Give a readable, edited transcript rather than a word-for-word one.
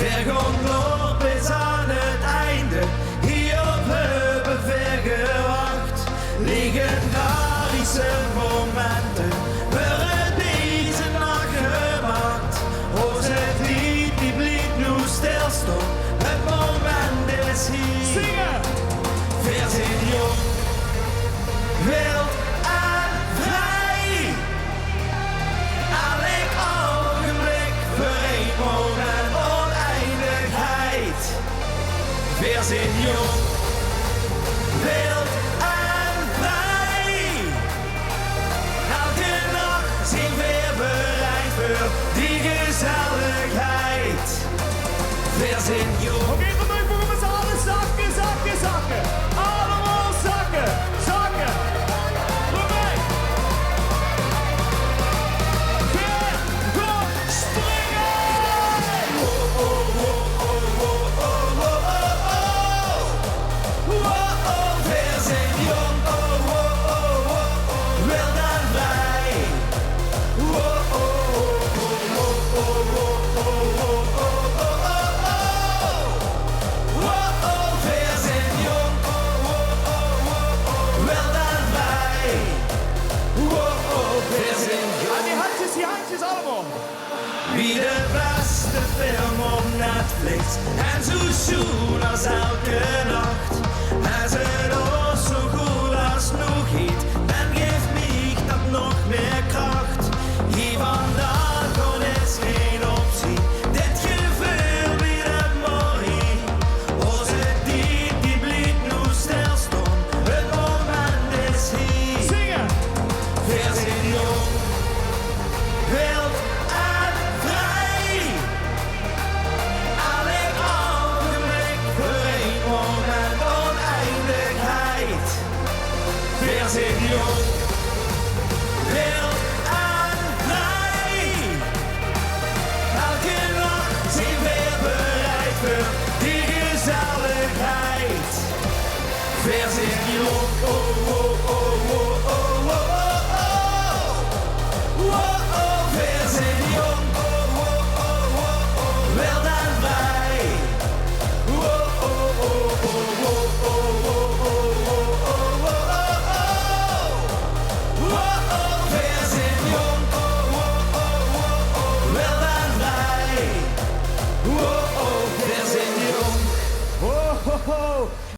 Vergonloop is aan het einde, hier op Heupen vergewacht. Legendarische momenten worden deze nacht gemaakt. Hoor het lied die blieb nu stilstaan, het moment is hier. Zingen! Wir sind jong, wild en vrij. Elk ogenblik voor een moment oneindigheid. Wir sind jong, wild en vrij. Elke nacht zijn we bereid voor die gezelligheid. Wir sind jong. Oké, gebeurt voor ons allen. Zakken, zakken, zakken. Allemaal zakken, zakken. Voorbij. Ver, kom, springen! Oh, oh, oh, oh, oh, oh, oh, oh, oh. Oh, oh, wir sind jong. Oh, oh, oh, oh, oh, wild en vrij. Oh, oh, oh, oh, oh, oh, oh, oh, oh, oh, oh, oh. Oh, oh, wir sind jong. Oh, oh, oh, oh, oh, wild en vrij. Oh, oh, wir sind jong. Aan die handjes allemaal. Wie de beste film op Netflix en zo schoon als elke nacht. Hij zit ook zo goed als nog iets en geeft mij dat nog meer kracht. Hier vandaan kon is geen optie, dit gevoel weer een mooi. Als het die blieb nu stilstaan, het moment is hier. Zingen! Wir sind jong, wild en vrij. Elk ogenblik voor een moment oneindigheid. Wir sind jong, wild en vrij. Elke nacht zijn we bereid voor die gezelligheid. Wir sind jong, oh, oh, oh, oh, oh, oh, oh, oh. Oh, oh, wir sind jong, oh, oh, oh, oh, oh, wild en vrij. Oh, oh, oh, oh, oh, oh, oh, oh, oh, oh, oh, oh. Oh, oh, wir sind jong, oh, oh, oh, oh, oh, wild en vrij. Oh, oh, wir sind jong. Ho, ho, ho.